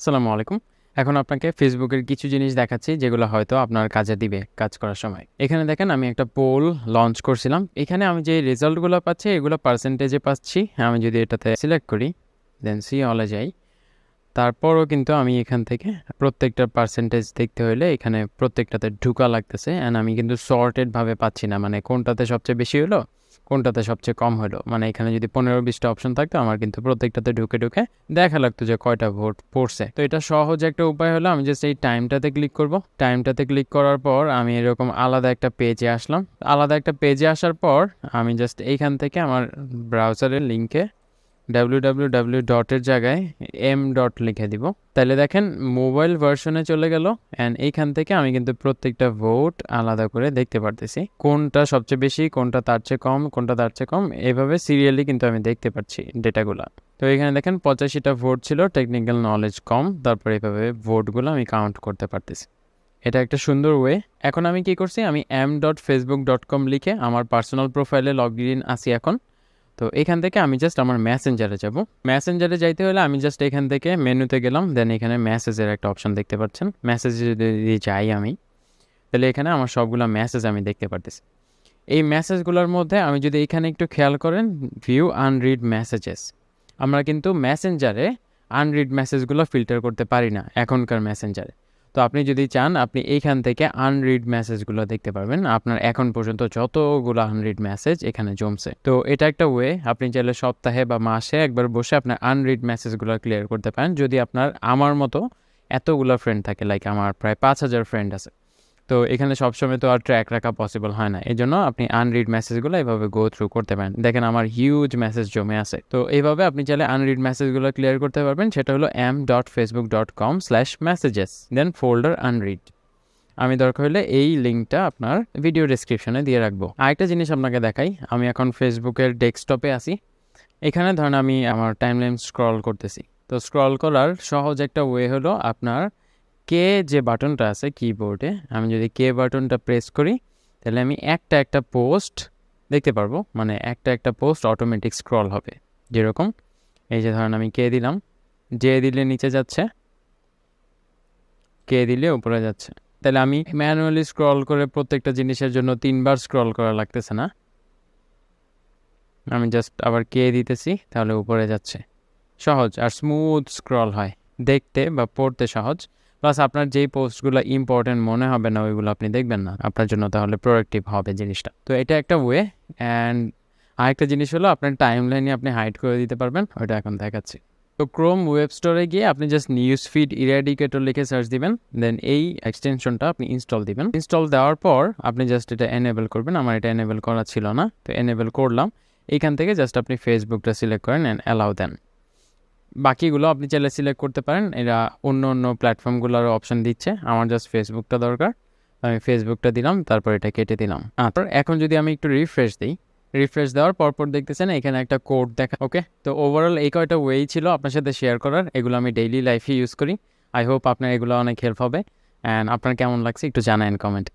আসসালামু আলাইকুম। এখন আপনাকে ফেসবুকের কিছু জিনিস দেখাচ্ছি যেগুলো হয়তো আপনার কাজে দিবে কাজ করার সময়। এখানে দেখেন আমি একটা পোল লঞ্চ করছিলাম। এখানে আমি যে রেজাল্টগুলো পাচ্ছি এগুলো পার্সেন্টেজে পাচ্ছি। আমি যদি এটাতে সিলেক্ট করি, দেন সি অলে যাই। তারপরও কিন্তু আমি এখান থেকে প্রত্যেকটার পার্সেন্টেজ দেখতে হলে এখানে প্রত্যেকটাতে ঢুকা লাগতেছে অ্যান্ড আমি কিন্তু সর্টেডভাবে পাচ্ছি না। মানে কোনটাতে সবচেয়ে বেশি হলো, কোনটাতে সবচেয়ে কম হলো। মানে এখানে যদি 15-20টা অপশন থাকতো আমার কিন্তু প্রত্যেকটাতে ঢুকে দেখা লাগতো যে কয়টা ভোট পড়ছে। তো এটা সহজ একটা উপায় হলো আমি জাস্ট এই টাইমটাতে ক্লিক করব। টাইমটাতে ক্লিক করার পর আমি এরকম আলাদা একটা পেজে আসলাম। আলাদা একটা পেজে আসার পর আমি জাস্ট এইখান থেকে আমার ব্রাউজারের লিঙ্কে www ডটের জায়গায় ডট লিখে দিব। তাহলে দেখেন মোবাইল ভার্সনে চলে গেল অ্যান্ড এইখান থেকে আমি কিন্তু প্রত্যেকটা ভোট আলাদা করে দেখতে পারতেছি, কোনটা সবচেয়ে বেশি, কোনটা তার চেয়ে কম, কোনটা তার চেয়ে কম, এভাবে সিরিয়ালি কিন্তু আমি দেখতে পাচ্ছি ডেটাগুলো। তো এখানে দেখেন 85টা ভোট ছিল, টেকনিক্যাল নলেজ কম। তারপর এইভাবে ভোটগুলো আমি কাউন্ট করতে পারতেছি। এটা একটা সুন্দর ওয়ে। এখন আমি কি করছি, আমি m.facebook.com লিখে আমার পার্সোনাল প্রোফাইলে লগ ইন আছি এখন। তো এখান থেকে আমি জাস্ট আমার মেসেঞ্জারে যাব। মেসেঞ্জারে যাইতে হলে আমি জাস্ট এখান থেকে মেনুতে গেলাম, দেন এখানে মেসেজের একটা অপশন দেখতে পাচ্ছেন। মেসেজে যদি যাই আমি, তাহলে এখানে আমার সবগুলো মেসেজ আমি দেখতে পারতেছি। এই মেসেজগুলোর মধ্যে আমি যদি এখানে একটু খেয়াল করেন, ভিউ আনরিড মেসেজেস, আমরা কিন্তু মেসেঞ্জারে আনরিড মেসেজগুলো ফিল্টার করতে পারি না এখনকার মেসেঞ্জারে। তো আপনি যদি চান আপনি এইখান থেকে আনরিড মেসেজগুলো দেখতে পারবেন, আপনার এখন পর্যন্ত যতগুলো আনরিড মেসেজ এখানে জমছে। তো এটা একটা ওয়ে, আপনি চাইলে সপ্তাহে বা মাসে একবার বসে আপনার আনরিড মেসেজগুলো ক্লিয়ার করতে পারেন, যদি আপনার আমার মতো এতগুলো ফ্রেন্ড থাকে। লাইক আমার প্রায় 5,000 ফ্রেন্ড আছে। তো এখানে সবসময় তো আর ট্র্যাক রাখা পসিবল হয় না, এই জন্য আপনি আনরিড মেসেজগুলো এভাবে গো থ্রু করতে পারেন। দেখেন আমার হিউজ মেসেজ জমে আছে। তো এইভাবে আপনি চাইলে আনরিড মেসেজগুলো ক্লিয়ার করতে পারবেন। সেটা হলো m.facebook.com/messages দেন ফোল্ডার আনরিড। আমি দরকার হলে এই লিঙ্কটা আপনার ভিডিও ডেসক্রিপশনে দিয়ে রাখবো। আরেকটা জিনিস আপনাকে দেখাই, আমি এখন ফেসবুকের ডেস্কটপে আছি। এখানে ধরেন আমি আমার টাইমলাইন স্ক্রল করতেছি। তো স্ক্রল করার সহজ একটা ওয়ে হলো আপনার কে যে বাটনটা আছে কিবোর্ডে, আমি যদি কে বাটনটা প্রেস করি তাহলে আমি একটা একটা পোস্ট দেখতে পারবো। মানে একটা একটা পোস্ট অটোমেটিক স্ক্রল হবে। যেরকম এই যে ধরেন আমি কে দিলাম, যে দিলে নিচে যাচ্ছে, কে দিলে উপরে যাচ্ছে। তাহলে আমি ম্যানুয়ালি স্ক্রল করে প্রত্যেকটা জিনিসের জন্য 3বার স্ক্রল করা লাগতেছে না। আমি জাস্ট আবার কে দিতেছি, তাহলে উপরে যাচ্ছে। সহজ আর স্মুথ স্ক্রল হয়, দেখতে বা পড়তে সহজ। প্লাস আপনার যেই পোস্টগুলো ইম্পর্টেন্ট মনে হবে না ওইগুলো আপনি দেখবেন না আপনার জন্য, তাহলে প্রোডাক্টিভ হবে জিনিসটা। তো এটা একটা ওয়ে। অ্যান্ড আরেকটা জিনিস হলো আপনার টাইম লাইনে আপনি হাইড করে দিতে পারবেন, ওইটা এখন দেখাচ্ছি। তো ক্রোম ওয়েব স্টোরে গিয়ে আপনি জাস্ট নিউজ ফিড ইরাডিকেটর লিখে সার্চ দিবেন, দেন এই এক্সটেনশনটা আপনি ইনস্টল দিবেন। ইনস্টল দেওয়ার পর আপনি জাস্ট এটা এনেবল করবেন। আমার এটা এনেবল করা ছিল না, তো এনেবল করলাম। এইখান থেকে জাস্ট আপনি ফেসবুকটা সিলেক্ট করেন অ্যান্ড অ্যালাউ দেন। বাকিগুলো আপনি চাইলে সিলেক্ট করতে পারেন, এরা অন্য অন্য প্ল্যাটফর্মগুলোরও অপশন দিচ্ছে। আমার জাস্ট ফেসবুকটা দরকার, আমি ফেসবুকটা দিলাম, তারপর এটা কেটে দিলাম। তারপর এখন যদি আমি একটু রিফ্রেশ দিই, রিফ্রেশ দেওয়ার পরপর দেখতেছেন এখানে একটা কোড দেখা। ওকে, তো ওভারঅল এই কয়টা ওয়েই ছিল আপনার সাথে শেয়ার করার, এগুলো আমি ডেইলি লাইফে ইউজ করি। আই হোপ আপনার এগুলো অনেক হেল্প হবে। অ্যান্ড আপনার কেমন লাগছে একটু জানান কমেন্ট।